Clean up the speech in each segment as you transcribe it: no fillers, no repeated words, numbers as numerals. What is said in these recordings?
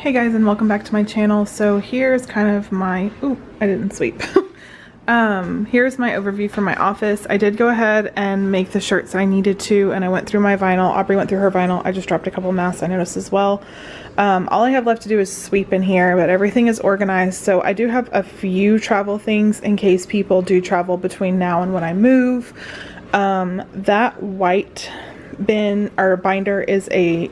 Hey guys, and welcome back to my channel. So here's kind of my, I didn't sweep. Here's my overview for my office. I did go ahead and make the shirts that I needed to, and I went through my vinyl. Aubrey went through her vinyl. I just dropped a couple masks I noticed as well. All I have left to do is sweep in here, but everything is organized. So I do have a few travel things in case people do travel between now and when I move. That white bin or binder is a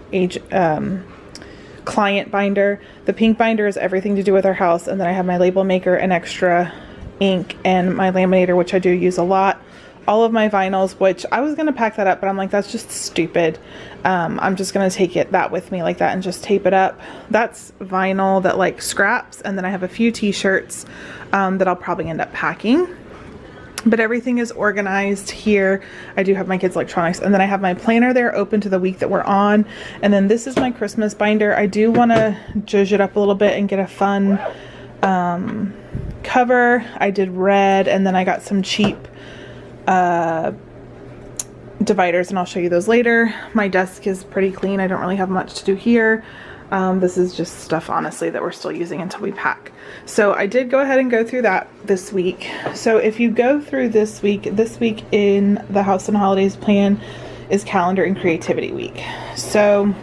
client binder. The pink binder is everything to do with our house, and then I have my label maker and extra ink and my laminator, which I do use a lot. All of my vinyls, which I was gonna pack that up, but I'm like, that's just stupid. I'm just gonna take that with me like that and just tape it up. That's vinyl that like scraps, and then I have a few t-shirts that I'll probably end up packing. But everything is organized here. I do have my kids' electronics, and then I have my planner there open to the week that we're on. And then this is my Christmas binder. I do want to zhuzh it up a little bit and get a fun cover. I did red, and then I got some cheap dividers, and I'll show you those later. My desk is pretty clean. I don't really have much to do here. This is just stuff, honestly, that we're still using until we pack. So I did go ahead and go through that this week. So if you go through this week in the House and Holidays plan is Calendar and Creativity Week. So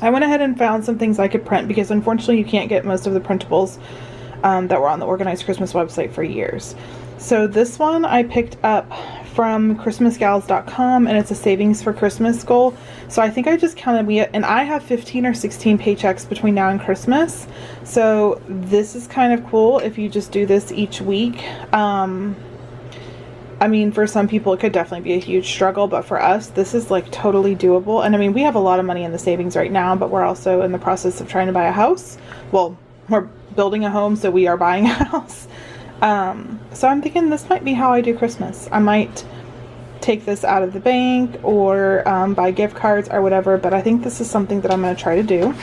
I went ahead and found some things I could print because unfortunately you can't get most of the printables that were on the Organized Christmas website for years. So this one I picked up from christmasgals.com, and it's a savings for Christmas goal. So I think I just counted and I have 15 or 16 paychecks between now and Christmas. So this is kind of cool if you just do this each week. I mean, for some people it could definitely be a huge struggle, but for us this is like totally doable. And I mean, we have a lot of money in the savings right now, but we're also in the process of trying to buy a house. Well, we're building a home, so we are buying a house. So I'm thinking this might be how I do Christmas. I might take this out of the bank or buy gift cards or whatever, but I think this is something that I'm going to try to do.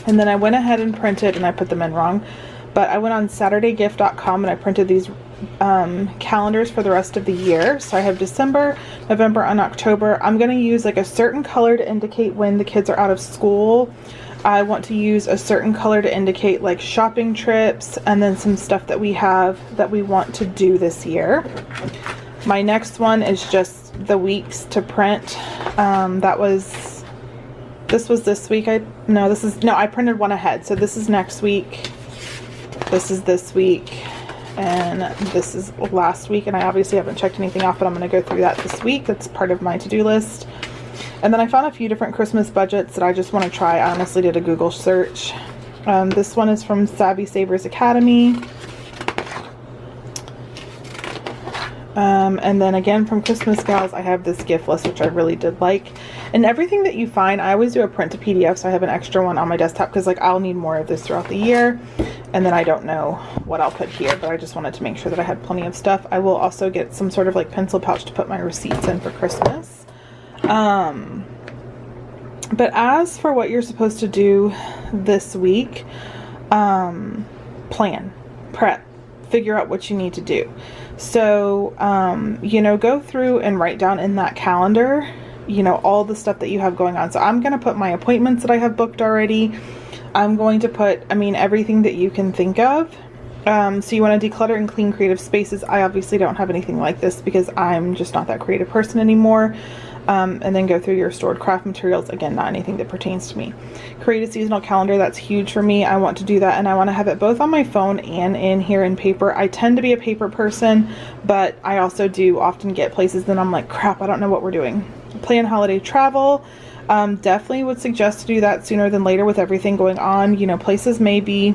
And then I went ahead and printed, and I put them in wrong, but I went on SaturdayGift.com and I printed these calendars for the rest of the year. So I have December, November, and October. I'm going to use like a certain color to indicate when the kids are out of school. I want to use a certain color to indicate like shopping trips, and then some stuff that we have that we want to do this year. My next one is just the weeks to print. This was this week. I printed one ahead. So this is next week. This is this week. And this is last week. And I obviously haven't checked anything off, but I'm going to go through that this week. That's part of my to-do list. And then I found a few different Christmas budgets that I just want to try. I honestly did a Google search. This one is from Savvy Savers Academy. And then again from Christmas Gals, I have this gift list, which I really did like. And everything that you find, I always do a print to PDF, so I have an extra one on my desktop because like I'll need more of this throughout the year. And then I don't know what I'll put here, but I just wanted to make sure that I had plenty of stuff. I will also get some sort of like pencil pouch to put my receipts in for Christmas. But as for what you're supposed to do this week, plan, prep, figure out what you need to do. So, go through and write down in that calendar, all the stuff that you have going on. So I'm going to put my appointments that I have booked already. I'm going to put, everything that you can think of. So you want to declutter and clean creative spaces. I obviously don't have anything like this because I'm just not that creative person anymore. And then go through your stored craft materials. Again, not anything that pertains to me. Create a seasonal calendar. That's huge for me. I want to do that, and I want to have it both on my phone and in here in paper. I tend to be a paper person, but I also do often get places that I'm like, crap, I don't know what we're doing. Plan holiday travel. Definitely would suggest to do that sooner than later with everything going on. Places may be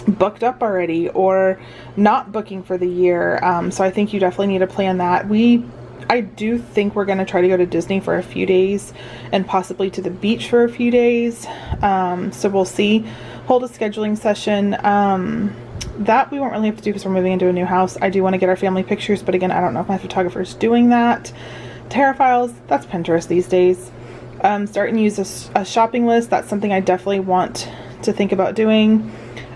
booked up already or not booking for the year. So I think you definitely need to plan that. I do think we're going to try to go to Disney for a few days and possibly to the beach for a few days. So we'll see. Hold a scheduling session. That we won't really have to do because we're moving into a new house. I do want to get our family pictures, but again, I don't know if my photographer is doing that. Terra files, that's Pinterest these days. Start and use a shopping list. That's something I definitely want to think about doing.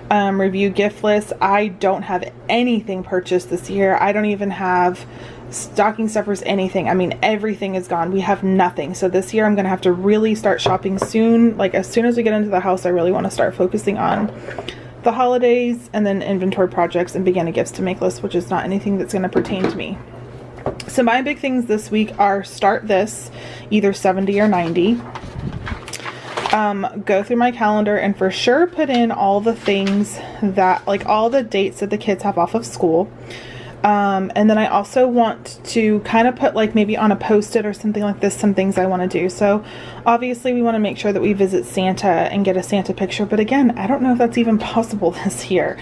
Review gift lists. I don't have anything purchased this year. I don't even have stocking stuffers, anything. I mean, everything is gone. We have nothing. So this year I'm going to have to really start shopping soon. Like as soon as we get into the house, I really want to start focusing on the holidays and then inventory projects and beginner gifts to make lists, which is not anything that's going to pertain to me. So my big things this week are start this, either 70 or 90. Go through my calendar and for sure put in all the things that, like all the dates that the kids have off of school. And then I also want to kind of put like maybe on a post-it or something like this, some things I want to do. So obviously we want to make sure that we visit Santa and get a Santa picture. But again, I don't know if that's even possible this year.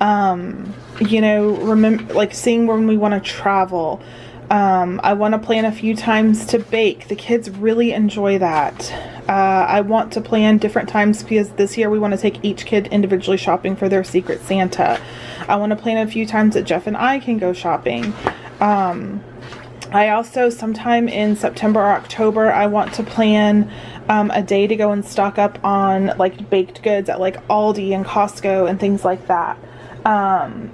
You know, remember like seeing when we want to travel. I want to plan a few times to bake. The kids really enjoy that. I want to plan different times because this year we want to take each kid individually shopping for their Secret Santa. I want to plan a few times that Jeff and I can go shopping. I also, sometime in September or October, I want to plan a day to go and stock up on like baked goods at like Aldi and Costco and things like that.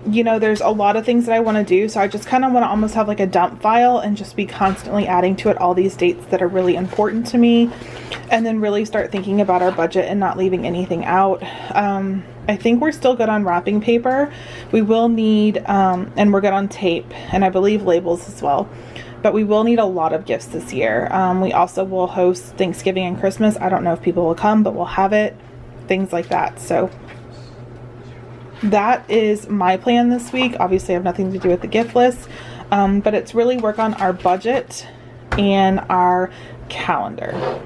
You know, there's a lot of things that I want to do, so I just kind of want to almost have like a dump file and just be constantly adding to it all these dates that are really important to me, and then really start thinking about our budget and not leaving anything out. I think we're still good on wrapping paper. We will need, and we're good on tape, and I believe labels as well. But we will need a lot of gifts this year. We also will host Thanksgiving and Christmas. I don't know if people will come, but we'll have it. Things like that. So that is my plan this week. Obviously I have nothing to do with the gift list, but it's really work on our budget and our calendar.